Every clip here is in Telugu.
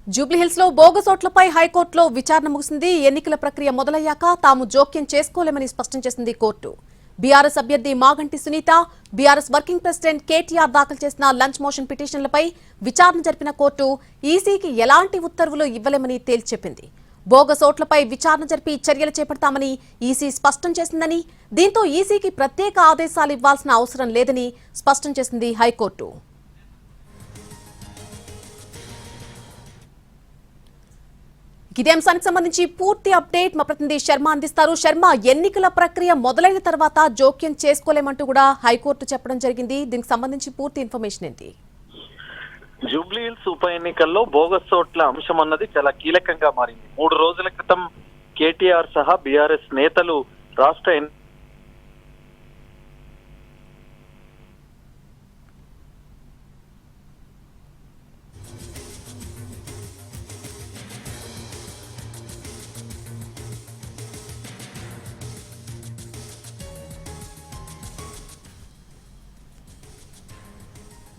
జూబ్లీహిల్స్ లో బోగస్ ఓట్లపై హైకోర్టులో విచారణ ముగిసింది. ఎన్నికల ప్రక్రియ మొదలయ్యాక తాము జోక్యం చేసుకోలేమని స్పష్టం చేసింది కోర్టు. బీఆర్ఎస్ అభ్యర్థి Maganti Sunitha, BRS working president KTR దాఖలు చేసిన లంచ్ మోషన్ పిటిషన్లపై విచారణ జరిపిన కోర్టు ఈసీకి ఎలాంటి ఉత్తర్వులు ఇవ్వలేమని తేల్చెప్పింది. బోగస్ ఓట్లపై విచారణ జరిపి చర్యలు చేపడతామని ఈసీ స్పష్టం చేసిందని, దీంతో ఈసీకి ప్రత్యేక ఆదేశాలు ఇవ్వాల్సిన అవసరం లేదని స్పష్టం చేసింది హైకోర్టు. ఇదే అంశానికి సంబంధించి పూర్తి అప్డేట్ మా ప్రతినిధి శర్మ అందిస్తారు. శర్మ, ఎన్నికల ప్రక్రియ మొదలైన తర్వాత జోక్యం చేసుకోలేమంటూ కూడా హైకోర్టు చెప్పడం జరిగింది. దీనికి సంబంధించి పూర్తి ఇన్ఫర్మేషన్ ఏంటి? జూబ్లీహిల్స్ ఉప ఎన్నికల్లో బోగస్ ఓట్ల అంశం అన్నది చాలా కీలకంగా మారింది. 3 రోజుల క్రితం కేటీఆర్ సహా బీఆర్ఎస్ నేతలు రాష్ట్ర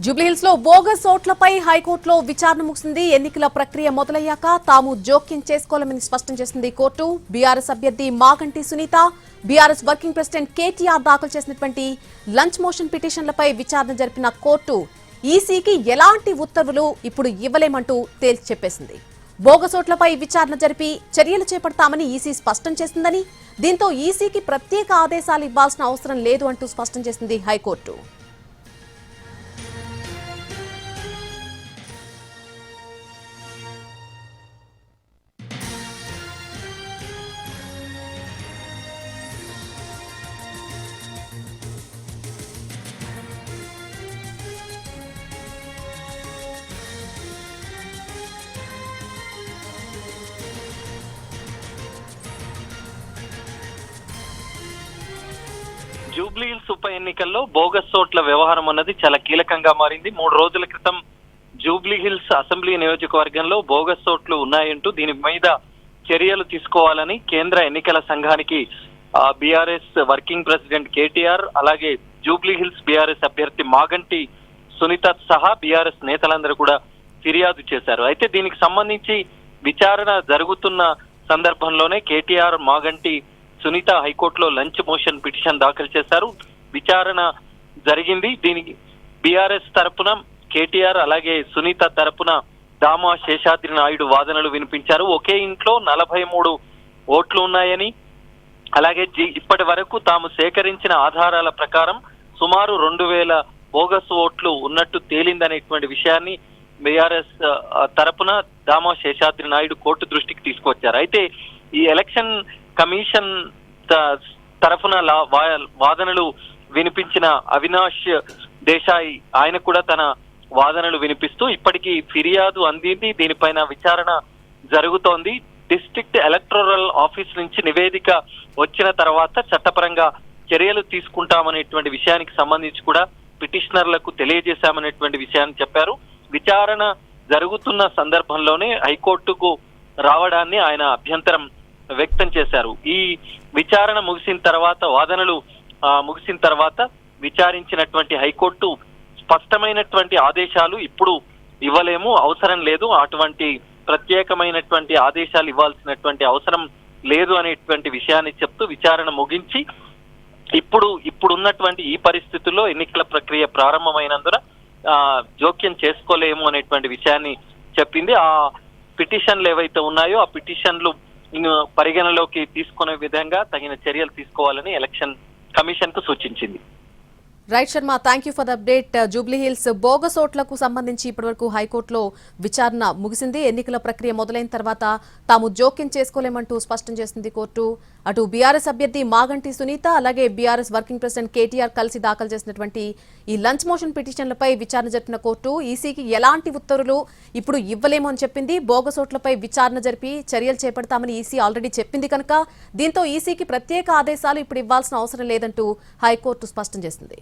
జూబ్లీహిల్స్ లో బోగస్ ఓట్లపై హైకోర్టులో విచారణ ముగిసింది. ఎన్నికల ప్రక్రియ మొదలయ్యాక తాము జోక్యం చేసుకోలేమని స్పష్టం చేసింది కోర్టు. బీఆర్ఎస్ అభ్యర్థి Maganti Sunitha, BRS working president KTR దాఖలు చేసినటువంటి లంచ్ మోషన్ పిటిషన్లపై విచారణ జరిపిన కోర్టు ఈసీకి ఎలాంటి ఉత్తర్వులు ఇప్పుడు ఇవ్వలేమంటూ తేల్చి చెప్పేసింది. బోగస్ ఓట్లపై విచారణ జరిపి చర్యలు చేపడతామని ఈసీ స్పష్టం చేసిందని, దీంతో ఈసీకి ప్రత్యేక ఆదేశాలు ఇవ్వాల్సిన అవసరం లేదు అంటూ స్పష్టం చేసింది హైకోర్టు. జూబ్లీహిల్స్ ఉప ఎన్నికల్లో బోగస్ ఓట్ల వ్యవహారం అన్నది చాలా కీలకంగా మారింది. 3 రోజుల క్రితం జూబ్లీహిల్స్ అసెంబ్లీ నియోజకవర్గంలో బోగస్ ఓట్లు ఉన్నాయంటూ దీని మీద చర్యలు తీసుకోవాలని కేంద్ర ఎన్నికల సంఘానికి బీఆర్ఎస్ వర్కింగ్ ప్రెసిడెంట్ కేటీఆర్, అలాగే జూబ్లీహిల్స్ బీఆర్ఎస్ అభ్యర్థి మాగంటి సునీత సహా బీఆర్ఎస్ నేతలందరూ కూడా ఫిర్యాదు చేశారు. అయితే దీనికి సంబంధించి విచారణ జరుగుతున్న సందర్భంలోనే కేటీఆర్, మాగంటి సునీత హైకోర్టులో లంచ్ మోషన్ పిటిషన్ దాఖలు చేశారు. విచారణ జరిగింది. దీనికి బీఆర్ఎస్ తరపున కేటీఆర్, అలాగే సునీత తరపున దామా శేషాద్రి నాయుడు వాదనలు వినిపించారు. ఒకే ఇంట్లో 43 ఓట్లు ఉన్నాయని, అలాగే ఇప్పటి వరకు తాము సేకరించిన ఆధారాల ప్రకారం సుమారు 2000 బోగస్ ఓట్లు ఉన్నట్టు తేలిందనేటువంటి విషయాన్ని బీఆర్ఎస్ తరపున దామా శేషాద్రి నాయుడు కోర్టు దృష్టికి తీసుకొచ్చారు. అయితే ఈ ఎలక్షన్ కమిషన్ తరఫున వాదనలు వినిపించిన అవినాష్ దేశాయ్ ఆయన కూడా తన వాదనలు వినిపిస్తూ ఇప్పటికీ ఫిర్యాదు అందింది, దీనిపైన విచారణ జరుగుతోంది. డిస్ట్రిక్ట్ ఎలక్టోరల్ ఆఫీస్ నుంచి నివేదిక వచ్చిన తర్వాత చట్టపరంగా చర్యలు తీసుకుంటామనేటువంటి విషయానికి సంబంధించి కూడా పిటిషనర్లకు తెలియజేశామనేటువంటి విషయాన్ని చెప్పారు. విచారణ జరుగుతున్న సందర్భంలోనే హైకోర్టుకు రావడాన్ని ఆయన అభ్యంతరం వ్యక్తం చేశారు. ఈ విచారణ ముగిసిన తర్వాత, వాదనలు ముగిసిన తర్వాత విచారించినటువంటి హైకోర్టు స్పష్టమైనటువంటి ఆదేశాలు ఇప్పుడు ఇవ్వలేము, అవసరం లేదు, అటువంటి ప్రత్యేకమైనటువంటి ఆదేశాలు ఇవ్వాల్సినటువంటి అవసరం లేదు అనేటువంటి విషయాన్ని చెప్తూ విచారణ ముగించి ఇప్పుడున్నటువంటి ఈ పరిస్థితుల్లో ఎన్నికల ప్రక్రియ ప్రారంభమైనందున జోక్యం చేసుకోలేము అనేటువంటి విషయాన్ని చెప్పింది. ఆ పిటిషన్లు ఏవైతే ఉన్నాయో ఆ పిటిషన్లు పరిగణలోకి తీసుకునే విధంగా తగిన చర్యలు తీసుకోవాలని ఎలక్షన్ కమిషన్ కు సూచించింది. Right Sharma, thank you for the update. Jubilee Hills bogus ఓట్లకు సంబంధించి ఇప్పటివరకు హైకోర్టులో విచారణ ముగిసింది. ఎన్నికల ప్రక్రియ మొదలైన తర్వాత తాము జోక్యం చేసుకోలేమంటూ స్పష్టం చేసింది కోర్టు. అటు బీఆర్ఎస్ అభ్యర్థి మాగంటి సునీత, అలాగే బీఆర్ఎస్ వర్కింగ్ ప్రెసిడెంట్ కేటీఆర్ కలిసి దాఖలు చేసినటువంటి ఈ లంచ్ మోషన్ పిటిషన్లపై విచారణ జరిపిన కోర్టు ఈసీకి ఎలాంటి ఉత్తర్వులు ఇప్పుడు ఇవ్వలేము అని చెప్పింది. బోగస్ ఓట్లపై విచారణ జరిపి చర్యలు చేపడతామని ఈసీ ఆల్రెడీ చెప్పింది కనుక దీంతో ఈసీకి ప్రత్యేక ఆదేశాలు ఇప్పుడు ఇవ్వాల్సిన అవసరం లేదంటూ హైకోర్టు స్పష్టం చేసింది.